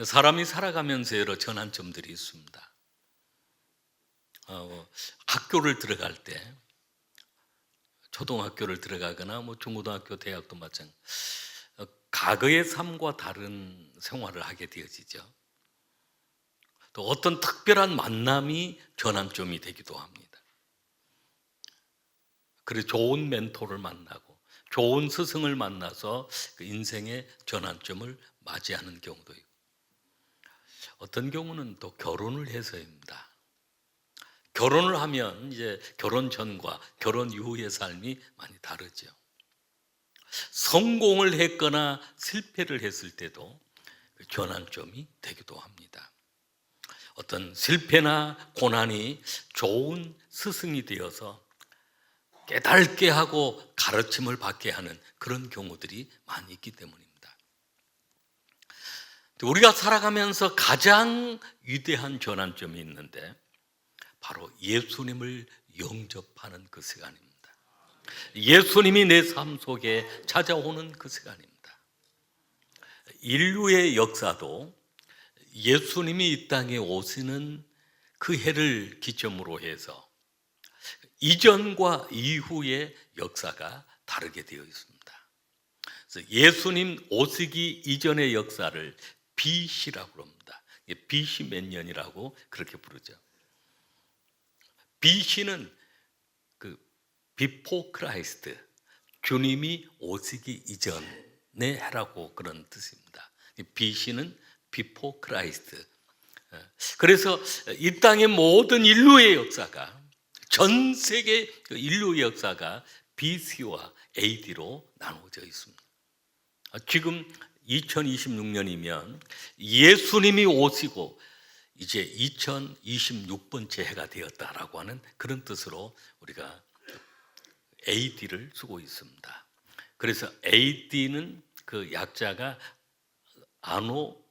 사람이 살아가면서 여러 전환점들이 있습니다. 학교를 들어갈 때, 초등학교를 들어가거나 중고등학교, 대학도 마찬가지. 과거의 삶과 다른 생활을 하게 되어지죠. 또 어떤 특별한 만남이 전환점이 되기도 합니다. 그래서 좋은 멘토를 만나고 좋은 스승을 만나서 그 인생의 전환점을 맞이하는 경우도 있고, 어떤 경우는 또 결혼을 해서입니다. 결혼을 하면 이제 결혼 전과 결혼 이후의 삶이 많이 다르죠. 성공을 했거나 실패를 했을 때도 전환점이 되기도 합니다. 어떤 실패나 고난이 좋은 스승이 되어서 깨닫게 하고 가르침을 받게 하는 그런 경우들이 많이 있기 때문입니다. 우리가 살아가면서 가장 위대한 전환점이 있는데 바로 예수님을 영접하는 그 시간입니다. 예수님이 내 삶 속에 찾아오는 그 시간입니다. 인류의 역사도 예수님이 이 땅에 오시는 그 해를 기점으로 해서 이전과 이후의 역사가 다르게 되어 있습니다. 그래서 예수님 오시기 이전의 역사를 BC라고 합니다. BC 몇 년이라고 그렇게 부르죠. BC는 그 Before Christ, 주님이 오시기 이전의 해라고 그런 뜻입니다. BC는 Before Christ. 그래서 이 땅의 모든 인류의 역사가, 전 세계 인류의 역사가 BC와 AD로 나누어져 있습니다. 지금 2026년이면 예수님이 오시고 이제 2026번째 해가 되었다라고 하는 그런 뜻으로 우리가 AD를 쓰고 있습니다. 그래서 AD는 그 약자가 아노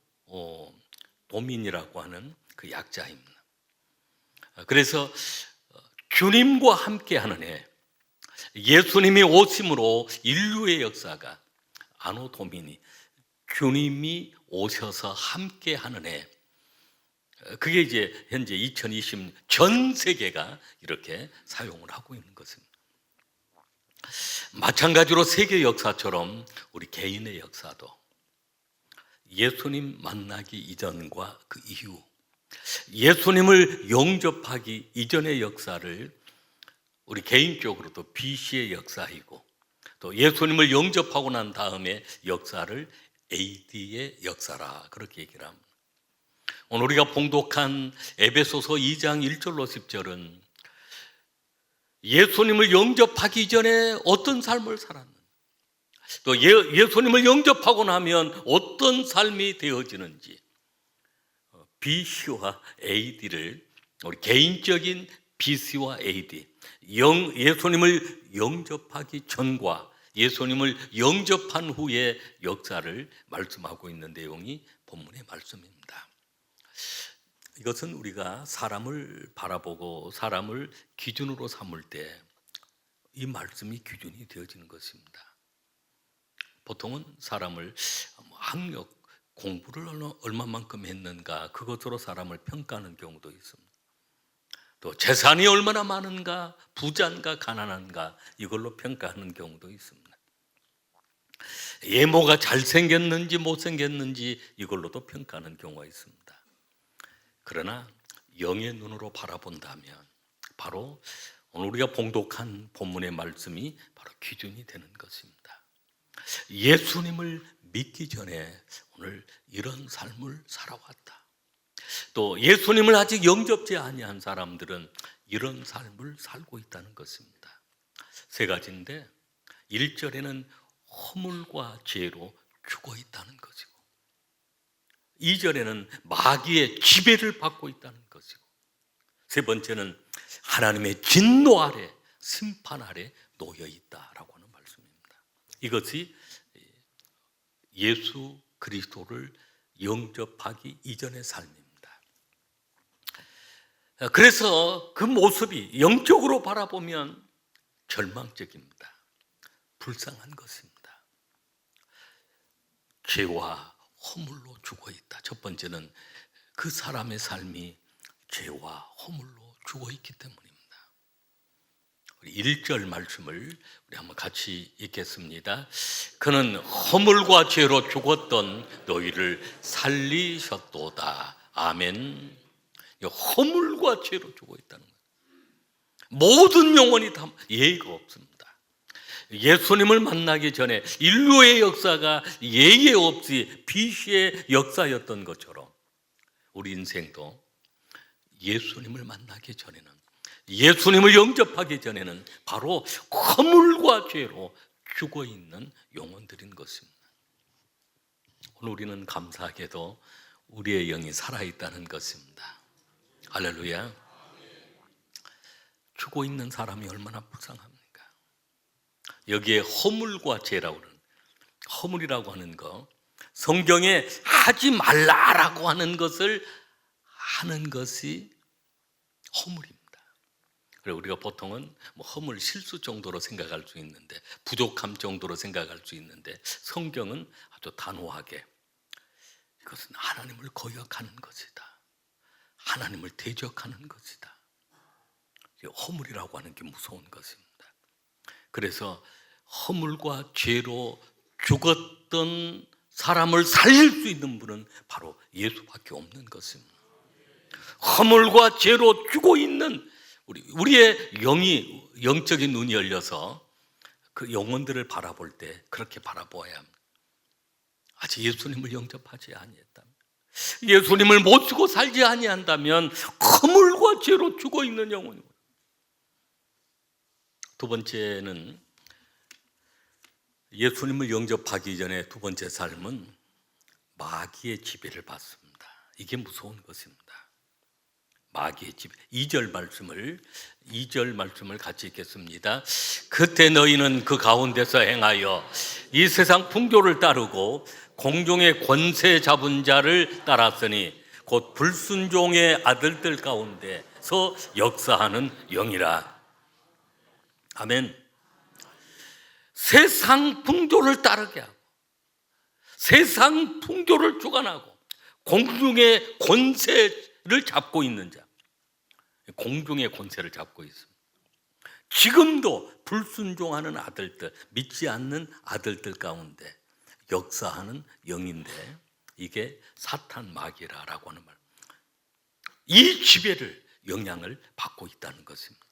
도민이라고 하는 그 약자입니다. 그래서 주님과 함께하는 해, 예수님이 오심으로 인류의 역사가 아노 도민이, 주님이 오셔서 함께하는 해, 그게 이제 현재 2020 전 세계가 이렇게 사용을 하고 있는 것입니다. 마찬가지로 세계 역사처럼 우리 개인의 역사도 예수님 만나기 이전과 그 이후, 예수님을 영접하기 이전의 역사를 우리 개인적으로도 BC의 역사이고, 또 예수님을 영접하고 난 다음에 역사를 AD의 역사라 그렇게 얘기를 합니다. 오늘 우리가 봉독한 에베소서 2장 1절로 10절은 예수님을 영접하기 이전에 어떤 삶을 살았는지, 또 예수님을 영접하고 나면 어떤 삶이 되어지는지, BC와 AD를 우리 개인적인 BC와 AD, 예수님을 영접하기 전과 예수님을 영접한 후의 역사를 말씀하고 있는 내용이 본문의 말씀입니다. 이것은 우리가 사람을 바라보고 사람을 기준으로 삼을 때 이 말씀이 기준이 되어지는 것입니다. 보통은 사람을 학력, 공부를 얼마만큼 했는가, 그것으로 사람을 평가하는 경우도 있습니다. 또 재산이 얼마나 많은가, 부자인가 가난한가, 이걸로 평가하는 경우도 있습니다. 외모가 잘생겼는지 못생겼는지 이걸로도 평가하는 경우가 있습니다. 그러나 영의 눈으로 바라본다면 바로 오늘 우리가 봉독한 본문의 말씀이 바로 기준이 되는 것입니다. 예수님을 믿기 전에 오늘 이런 삶을 살아왔다. 또 예수님을 아직 영접지 아니한 사람들은 이런 삶을 살고 있다는 것입니다. 세 가지인데, 1절에는 허물과 죄로 죽어 있다는 것이고, 2절에는 마귀의 지배를 받고 있다는 것이고, 세 번째는 하나님의 진노 아래, 심판 아래 놓여 있다라고 하는 말씀입니다. 이것이 예수 그리스도를 영접하기 이전의 삶입니다. 그래서 그 모습이 영적으로 바라보면 절망적입니다. 불쌍한 것입니다. 죄와 허물로 죽어 있다. 첫 번째는 그 사람의 삶이 죄와 허물로 죽어 있기 때문입니다. 1절 말씀을 우리 한번 같이 읽겠습니다. 그는 허물과 죄로 죽었던 너희를 살리셨도다. 아멘. 허물과 죄로 죽어 있다는 거예요. 모든 영혼이 다 예의가 없습니다. 예수님을 만나기 전에 인류의 역사가 예의 없이 비시의 역사였던 것처럼 우리 인생도 예수님을 만나기 전에는, 예수님을 영접하기 전에는 바로 허물과 죄로 죽어 있는 영혼들인 것입니다. 오늘 우리는 감사하게도 우리의 영이 살아있다는 것입니다. 할렐루야. 죽어 있는 사람이 얼마나 불쌍합니까? 여기에 허물과 죄라고 하는, 허물이라고 하는 거, 성경에 하지 말라라고 하는 것을 하는 것이 허물입니다. 그리고 우리가 보통은 허물 실수 정도로 생각할 수 있는데, 부족함 정도로 생각할 수 있는데, 성경은 아주 단호하게 이것은 하나님을 거역하는 것이다, 하나님을 대적하는 것이다. 허물이라고 하는 게 무서운 것입니다. 그래서 허물과 죄로 죽었던 사람을 살릴 수 있는 분은 바로 예수밖에 없는 것입니다. 허물과 죄로 죽어 있는 우리의 영이, 영적인 눈이 열려서 그 영혼들을 바라볼 때 그렇게 바라보아야 합니다. 아직 예수님을 영접하지 아니했다면, 예수님을 모시고 살지 아니한다면 허물과 죄로 죽어 있는 영혼입니다. 두 번째는 예수님을 영접하기 전에 두 번째 삶은 마귀의 지배를 받습니다. 이게 무서운 것입니다. 마귀의 지배. 2절 말씀을 같이 읽겠습니다. 그때 너희는 그 가운데서 행하여 이 세상 풍조를 따르고 공중의 권세 잡은 자를 따랐으니 곧 불순종의 아들들 가운데서 역사하는 영이라. 아멘. 세상 풍조를 따르게 하고 세상 풍조를 주관하고 공중의 권세를 잡고 있는 자, 공중의 권세를 잡고 있습니다. 지금도 불순종하는 아들들, 믿지 않는 아들들 가운데 역사하는 영인데, 이게 사탄 마귀라고 하는 말, 이 지배를, 영향을 받고 있다는 것입니다.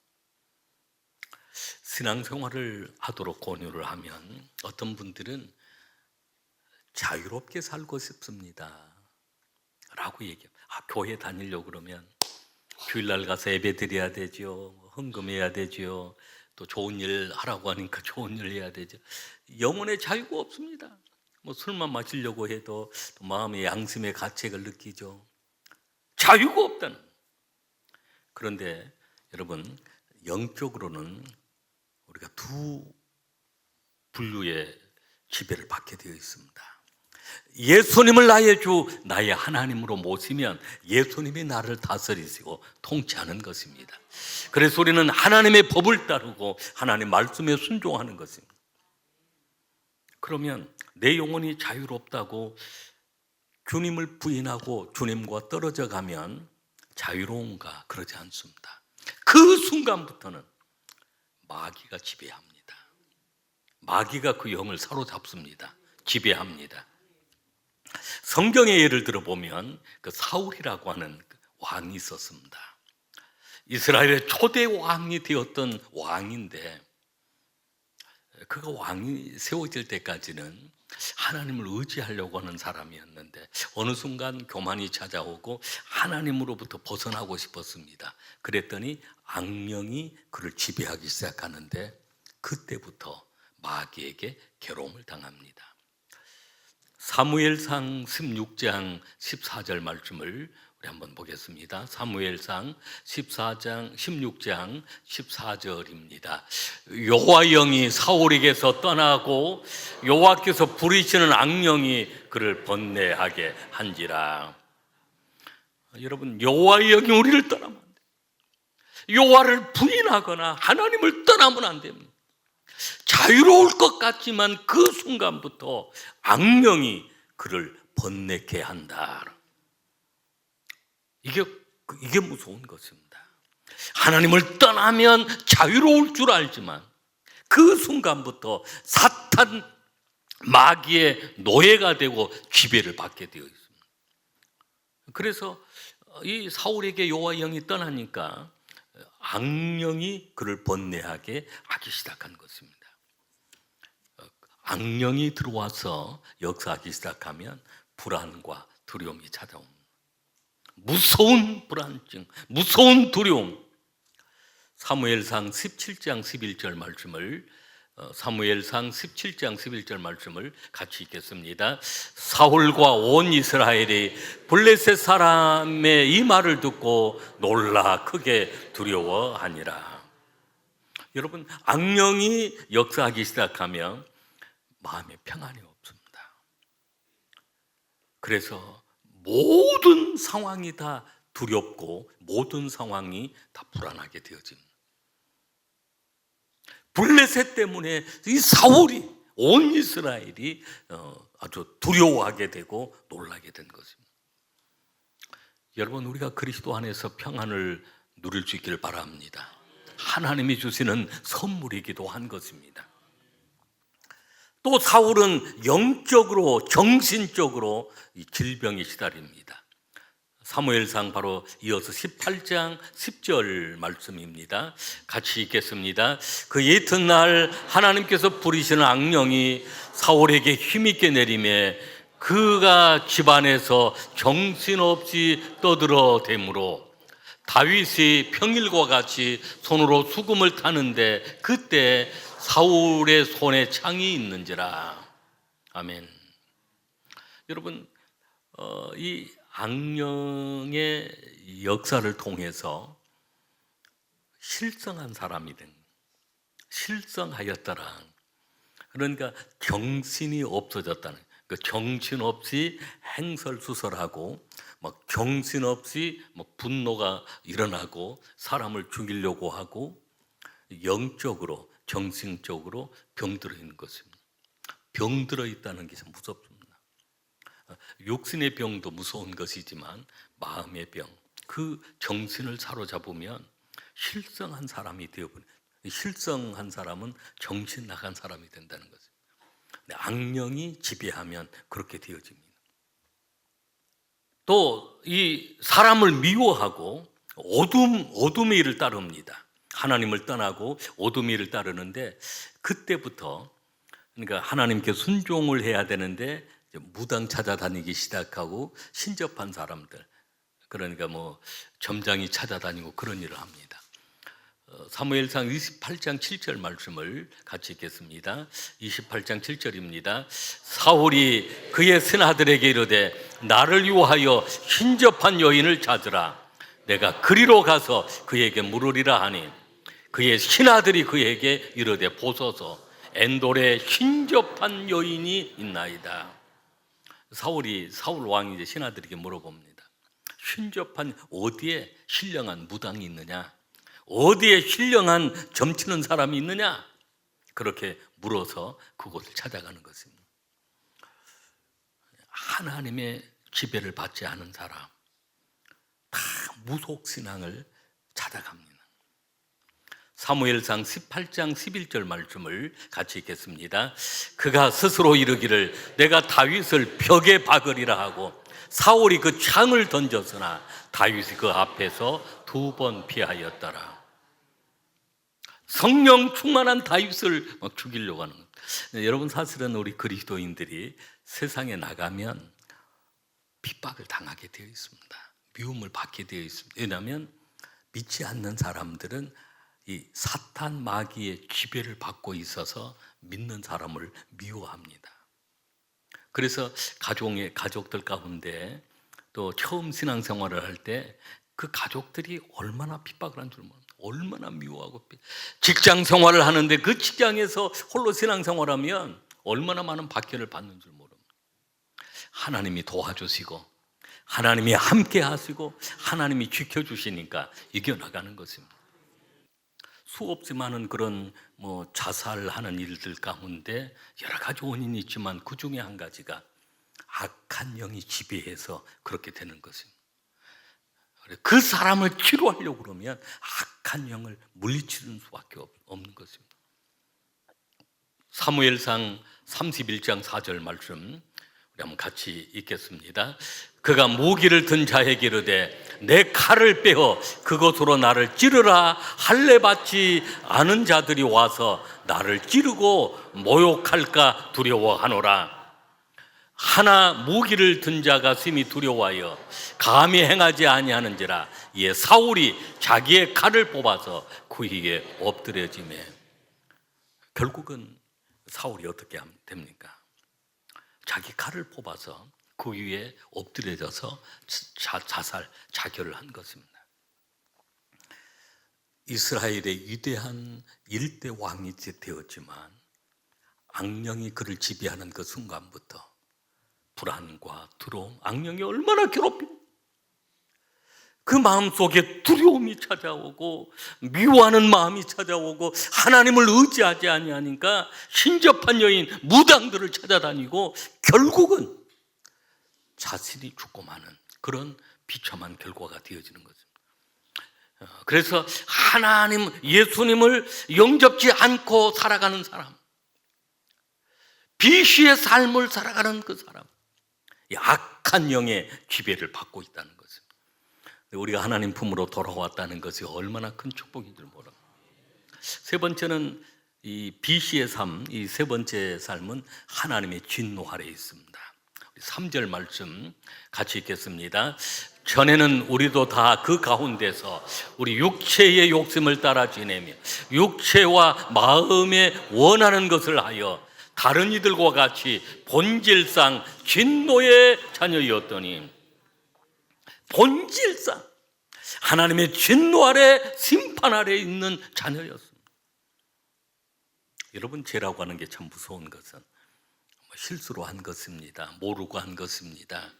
신앙생활을 하도록 권유를 하면 어떤 분들은 자유롭게 살고 싶습니다 라고 얘기해요. 교회 다니려고 그러면 주일날 가서 예배 드려야 되죠, 헌금해야 되죠, 또 좋은 일 하라고 하니까 좋은 일 해야 되죠. 영혼의 자유가 없습니다. 술만 마시려고 해도 또 마음의 양심의 가책을 느끼죠. 자유가 없다는. 그런데 여러분, 영적으로는 우리가 두 분류의 지배를 받게 되어 있습니다. 예수님을 나의 주, 나의 하나님으로 모시면 예수님이 나를 다스리시고 통치하는 것입니다. 그래서 우리는 하나님의 법을 따르고 하나님의 말씀에 순종하는 것입니다. 그러면 내 영혼이 자유롭다고 주님을 부인하고 주님과 떨어져 가면 자유로운가? 그러지 않습니다. 그 순간부터는 마귀가 지배합니다. 마귀가 그 영을 사로잡습니다. 지배합니다. 성경의 예를 들어보면 그 사울이라고 하는 왕이 있었습니다. 이스라엘의 초대 왕이 되었던 왕인데, 그가 왕이 세워질 때까지는 하나님을 의지하려고 하는 사람이었는데 어느 순간 교만이 찾아오고 하나님으로부터 벗어나고 싶었습니다. 그랬더니 악령이 그를 지배하기 시작하는데 그때부터 마귀에게 괴로움을 당합니다. 사무엘상 16장 14절 말씀을 우리 한번 보겠습니다. 사무엘상 16장 14절입니다. 여호와 영이 사울에게서 떠나고 여호와께서 부리시는 악령이 그를 번뇌하게 한지라. 여러분, 여호와의 영이 우리를 떠나면 안 돼요. 여호와를 부인하거나 하나님을 떠나면 안 됩니다. 자유로울 것 같지만 그 순간부터 악령이 그를 번뇌케 한다. 이게 무서운 것입니다. 하나님을 떠나면 자유로울 줄 알지만 그 순간부터 사탄 마귀의 노예가 되고 지배를 받게 되어 있습니다. 그래서 이 사울에게 여호와의 영이 떠나니까 악령이 그를 번뇌하게 하기 시작한 것입니다. 악령이 들어와서 역사하기 시작하면 불안과 두려움이 찾아옵니다. 무서운 불안증, 무서운 두려움. 사무엘상 17장 11절 말씀을 사무엘상 17장 11절 말씀을 같이 읽겠습니다. 사울과 온 이스라엘이 블레셋 사람의 이 말을 듣고 놀라 크게 두려워하니라. 여러분, 악령이 역사하기 시작하면 마음에 평안이 없습니다. 그래서 모든 상황이 다 두렵고 모든 상황이 다 불안하게 되어집니다. 블레셋 때문에 이 사울이 온 이스라엘이 아주 두려워하게 되고 놀라게 된 것입니다. 여러분, 우리가 그리스도 안에서 평안을 누릴 수 있기를 바랍니다. 하나님이 주시는 선물이기도 한 것입니다. 또 사울은 영적으로 정신적으로 이 질병에 시달립니다. 사무엘상 바로 이어서 18장 10절 말씀입니다. 같이 읽겠습니다. 그 이튿날 하나님께서 부리시는 악령이 사울에게 힘있게 내리매 그가 집안에서 정신없이 떠들어대므로 다윗이 평일과 같이 손으로 수금을 타는데 그때 사울의 손에 창이 있는지라. 아멘. 여러분, 이 악령의 역사를 통해서 실성한 사람이 된, 실성하였더라. 그러니까 정신이 없어졌다는, 그 정신없이 행설수설하고 막 정신없이 막 분노가 일어나고 사람을 죽이려고 하고 영적으로 정신적으로 병들어 있는 것입니다. 병들어 있다는 게 참 무섭습니다. 육신의 병도 무서운 것이지만 마음의 병, 그 정신을 사로잡으면 실성한 사람이 되어버려. 실성한 사람은 정신 나간 사람이 된다는 거죠. 악령이 지배하면 그렇게 되어집니다. 또 이 사람을 미워하고 어둠의 일을 따릅니다. 하나님을 떠나고 어둠의 일을 따르는데 그때부터, 그러니까 하나님께 순종을 해야 되는데 무당 찾아다니기 시작하고 신접한 사람들, 그러니까 뭐 점장이 찾아다니고 그런 일을 합니다. 사무엘상 28장 7절 말씀을 같이 읽겠습니다. 28장 7절입니다. 사울이 그의 신하들에게 이르되 나를 위하여 신접한 여인을 찾으라. 내가 그리로 가서 그에게 물으리라 하니 그의 신하들이 그에게 이르되 보소서 엔돌에 신접한 여인이 있나이다. 사울 왕이 이제 신하들에게 물어봅니다. 신접한, 어디에 신령한 무당이 있느냐? 어디에 신령한 점치는 사람이 있느냐? 그렇게 물어서 그곳을 찾아가는 것입니다. 하나님의 지배를 받지 않은 사람, 다 무속신앙을 찾아갑니다. 사무엘상 18장 11절 말씀을 같이 읽겠습니다. 그가 스스로 이르기를 내가 다윗을 벽에 박으리라 하고 사울이 그 창을 던졌으나 다윗이 그 앞에서 2번 피하였더라. 성령 충만한 다윗을 막 죽이려고 하는 것. 여러분, 사실은 우리 그리스도인들이 세상에 나가면 핍박을 당하게 되어 있습니다. 미움을 받게 되어 있습니다. 왜냐하면 믿지 않는 사람들은 이 사탄 마귀의 지배를 받고 있어서 믿는 사람을 미워합니다. 그래서 가족들 가운데 또 처음 신앙생활을 할 때 그 가족들이 얼마나 핍박을 한 줄 모릅니다. 얼마나 미워하고, 직장 생활을 하는데 그 직장에서 홀로 신앙생활하면 얼마나 많은 박해를 받는 줄 모릅니다. 하나님이 도와주시고 하나님이 함께 하시고 하나님이 지켜주시니까 이겨나가는 것입니다. 수없이 많은 그런 자살하는 일들 가운데 여러 가지 원인이 있지만 그 중에 한 가지가 악한 영이 지배해서 그렇게 되는 것입니다. 그 사람을 치료하려고 그러면 악한 영을 물리치는 수밖에 없는 것입니다. 사무엘상 31장 4절 말씀 우리 한번 같이 읽겠습니다. 그가 모기를 든 자에게 이르되 내 칼을 빼어 그것으로 나를 찌르라 할례 받지 않은 자들이 와서 나를 찌르고 모욕할까 두려워하노라. 하나 모기를 든 자가 심히 두려워하여 감히 행하지 아니하는지라. 이에 사울이 자기의 칼을 뽑아서 그 위에 엎드려지매. 결국은 사울이 어떻게 하면 됩니까? 자기 칼을 뽑아서 그 위에 엎드려져서 자결을 한 것입니다. 이스라엘의 위대한 일대 왕이 되었지만 악령이 그를 지배하는 그 순간부터 불안과 두려움, 악령이 얼마나 괴롭히고 그 마음속에 두려움이 찾아오고 미워하는 마음이 찾아오고 하나님을 의지하지 아니하니까 신접한 여인 무당들을 찾아다니고 결국은 자신이 죽고 마는 그런 비참한 결과가 되어지는 것입니다. 그래서 하나님, 예수님을 영접지 않고 살아가는 사람, 비시의 삶을 살아가는 그 사람, 이 악한 영의 지배를 받고 있다는 것입니다. 우리가 하나님 품으로 돌아왔다는 것이 얼마나 큰 축복인 줄 모릅니다. 세 번째는 이 비시의 삶, 이 세 번째 삶은 하나님의 진노 아래에 있습니다. 3절 말씀 같이 읽겠습니다. 전에는 우리도 다 그 가운데서 우리 육체의 욕심을 따라 지내며 육체와 마음에 원하는 것을 하여 다른 이들과 같이 본질상 진노의 자녀였더니, 본질상 하나님의 진노 아래, 심판 아래 있는 자녀였습니다. 여러분, 죄라고 하는 게 참 무서운 것은 실수로 한 것입니다. 모르고 한 것입니다.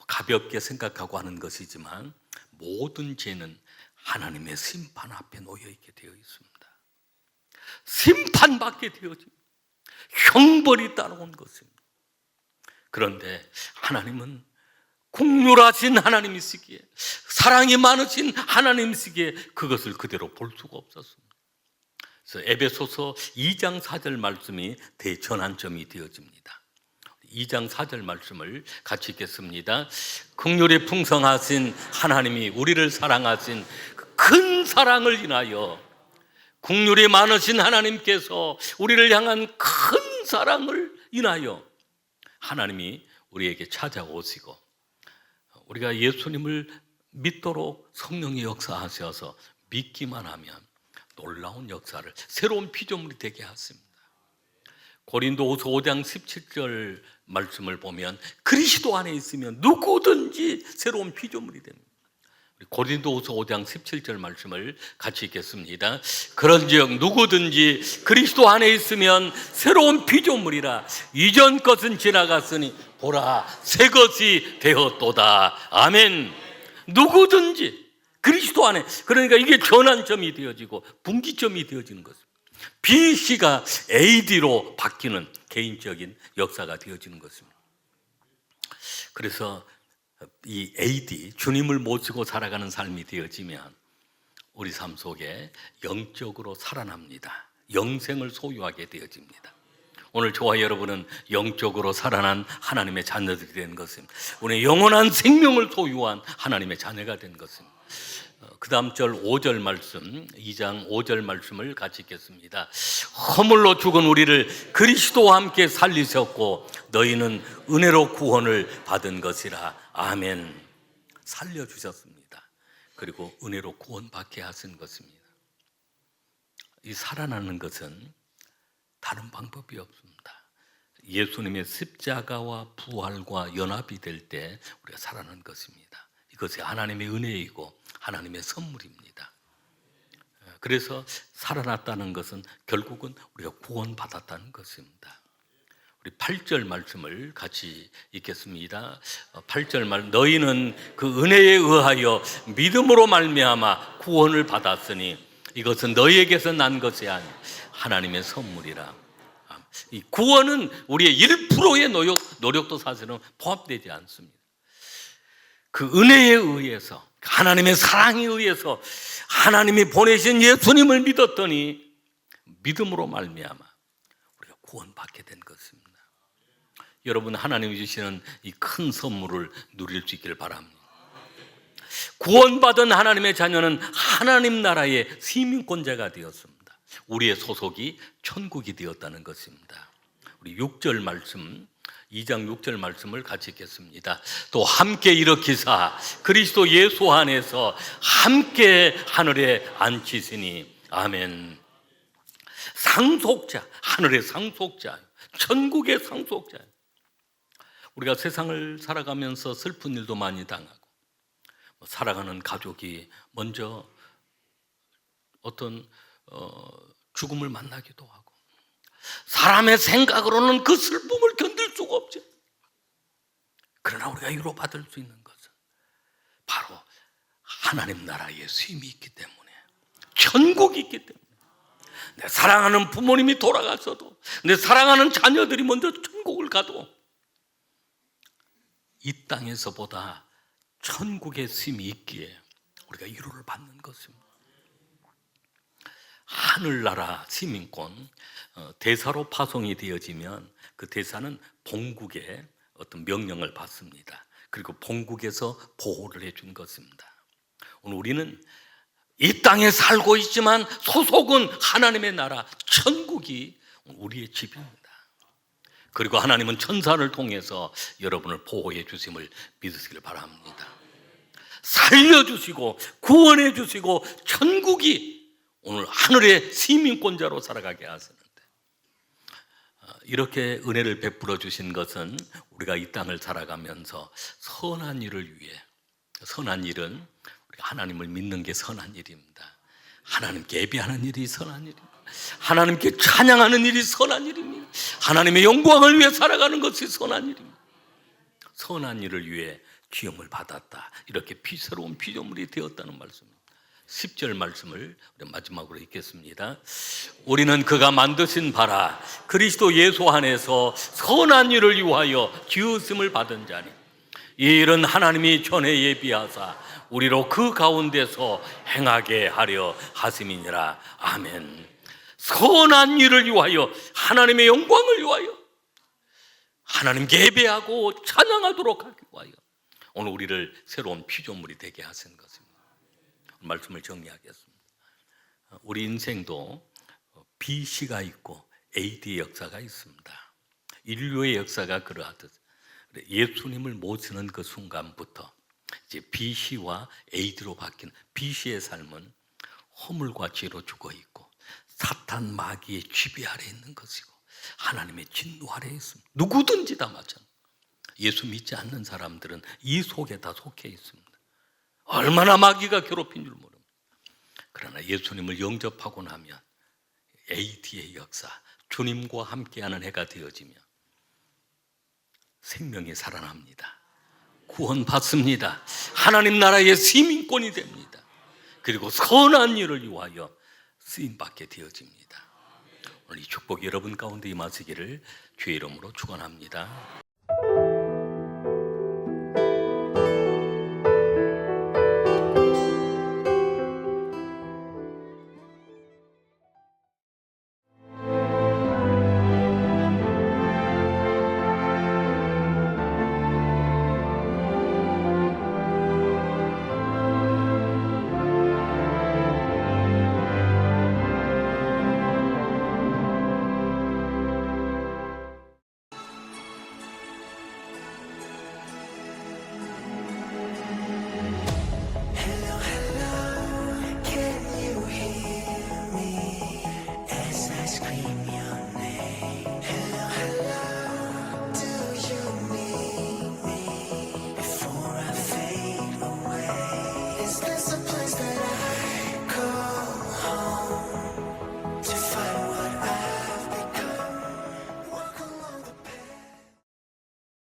가볍게 생각하고 하는 것이지만 모든 죄는 하나님의 심판 앞에 놓여 있게 되어 있습니다. 심판받게 되어집니다. 형벌이 따라온 것입니다. 그런데 하나님은 긍휼하신 하나님이시기에, 사랑이 많으신 하나님이시기에 그것을 그대로 볼 수가 없었습니다. 그래서 에베소서 2장 4절 말씀이 대전환점이 되어집니다. 2장 4절 말씀을 같이 읽겠습니다. 긍휼이 풍성하신 하나님이 우리를 사랑하신 큰 사랑을 인하여, 긍휼이 많으신 하나님께서 우리를 향한 큰 사랑을 인하여 하나님이 우리에게 찾아오시고, 우리가 예수님을 믿도록 성령의 역사하셔서 믿기만 하면 놀라운 역사를, 새로운 피조물이 되게 하십니다. 고린도후서 5장 17절 말씀을 보면 그리스도 안에 있으면 누구든지 새로운 피조물이 됩니다. 고린도후서 5장 17절 말씀을 같이 읽겠습니다. 그런즉 누구든지 그리스도 안에 있으면 새로운 피조물이라, 이전 것은 지나갔으니 보라 새 것이 되었도다. 아멘. 누구든지 그리스도 안에, 그러니까 이게 전환점이 되어지고 분기점이 되어지는 것입니다. BC가 AD로 바뀌는 개인적인 역사가 되어지는 것입니다. 그래서 이 AD, 주님을 모시고 살아가는 삶이 되어지면 우리 삶 속에 영적으로 살아납니다. 영생을 소유하게 되어집니다. 오늘 저와 여러분은 영적으로 살아난 하나님의 자녀들이 된 것입니다. 우리 영원한 생명을 소유한 하나님의 자녀가 된 것입니다. 그 다음 절 5절 말씀, 2장 5절 말씀을 같이 읽겠습니다. 허물로 죽은 우리를 그리스도와 함께 살리셨고 너희는 은혜로 구원을 받은 것이라. 아멘. 살려주셨습니다. 그리고 은혜로 구원받게 하신 것입니다. 이 살아나는 것은 다른 방법이 없습니다. 예수님의 십자가와 부활과 연합이 될 때 우리가 살아나는 것입니다. 이것이 하나님의 은혜이고 하나님의 선물입니다. 그래서 살아났다는 것은 결국은 우리가 구원받았다는 것입니다. 우리 8절 말씀을 같이 읽겠습니다. 8절 말, 너희는 그 은혜에 의하여 믿음으로 말미암아 구원을 받았으니 이것은 너희에게서 난 것이 아니 하나님의 선물이라. 이 구원은 우리의 1%의 노력도 사실은 포함되지 않습니다. 그 은혜에 의해서, 하나님의 사랑에 의해서 하나님이 보내신 예수님을 믿었더니 믿음으로 말미암아 우리가 구원받게 된 것입니다. 여러분, 하나님이 주시는 이 큰 선물을 누릴 수 있기를 바랍니다. 구원받은 하나님의 자녀는 하나님 나라의 시민권자가 되었습니다. 우리의 소속이 천국이 되었다는 것입니다. 우리 6절 말씀, 2장 6절 말씀을 같이 읽겠습니다. 또 함께 일으키사 그리스도 예수 안에서 함께 하늘에 앉히시니. 아멘. 상속자, 하늘의 상속자, 천국의 상속자. 우리가 세상을 살아가면서 슬픈 일도 많이 당하고, 살아가는 가족이 먼저 어떤 죽음을 만나기도 하고, 사람의 생각으로는 그 슬픔을 견딜 수가 없죠. 그러나 우리가 위로받을 수 있는 것은 바로 하나님 나라의 쉼이 있기 때문에, 천국이 있기 때문에, 내 사랑하는 부모님이 돌아갔어도, 내 사랑하는 자녀들이 먼저 천국을 가도 이 땅에서보다 천국의 쉼이 있기에 우리가 위로를 받는 것입니다. 하늘나라 시민권, 대사로 파송이 되어지면 그 대사는 본국의 어떤 명령을 받습니다. 그리고 본국에서 보호를 해준 것입니다. 오늘 우리는 이 땅에 살고 있지만 소속은 하나님의 나라, 천국이 우리의 집입니다. 그리고 하나님은 천사를 통해서 여러분을 보호해 주심을 믿으시길 바랍니다. 살려주시고 구원해 주시고 천국이 오늘 하늘의 시민권자로 살아가게 하시는데, 이렇게 은혜를 베풀어 주신 것은 우리가 이 땅을 살아가면서 선한 일을 위해, 선한 일은 우리가 하나님을 믿는 게 선한 일입니다. 하나님께 예배하는 일이 선한 일입니다. 하나님께 찬양하는 일이 선한 일입니다. 하나님의 영광을 위해 살아가는 것이 선한 일입니다. 선한 일을 위해 기업을 받았다, 이렇게 새로운 피조물이 되었다는 말씀입니다. 10절 말씀을 우리 마지막으로 읽겠습니다. 우리는 그가 만드신 바라 그리스도 예수 안에서 선한 일을 위하여 지으심을 받은 자니, 이 일은 하나님이 전에 예비하사 우리로 그 가운데서 행하게 하려 하심이니라. 아멘. 선한 일을 위하여, 하나님의 영광을 위하여, 하나님께 예배하고 찬양하도록 하기 위하여 오늘 우리를 새로운 피조물이 되게 하신 것입니다. 말씀을 정리하겠습니다. 우리 인생도 BC가 있고 AD의 역사가 있습니다. 인류의 역사가 그러하듯 예수님을 모시는 그 순간부터 이제 BC와 AD로 바뀐, BC의 삶은 허물과 죄로 죽어 있고 사탄 마귀의 지배 아래 있는 것이고 하나님의 진노 아래 있습니다. 누구든지 다 마찬가지. 예수 믿지 않는 사람들은 이 속에 다 속해 있습니다. 얼마나 마귀가 괴롭힌 줄 모릅니다. 그러나 예수님을 영접하고 나면 AD의 역사, 주님과 함께하는 해가 되어지며 생명이 살아납니다. 구원받습니다. 하나님 나라의 시민권이 됩니다. 그리고 선한 일을 위하여 쓰임받게 되어집니다. 오늘 이 축복이 여러분 가운데 임하시기를 주의 이름으로 축원합니다.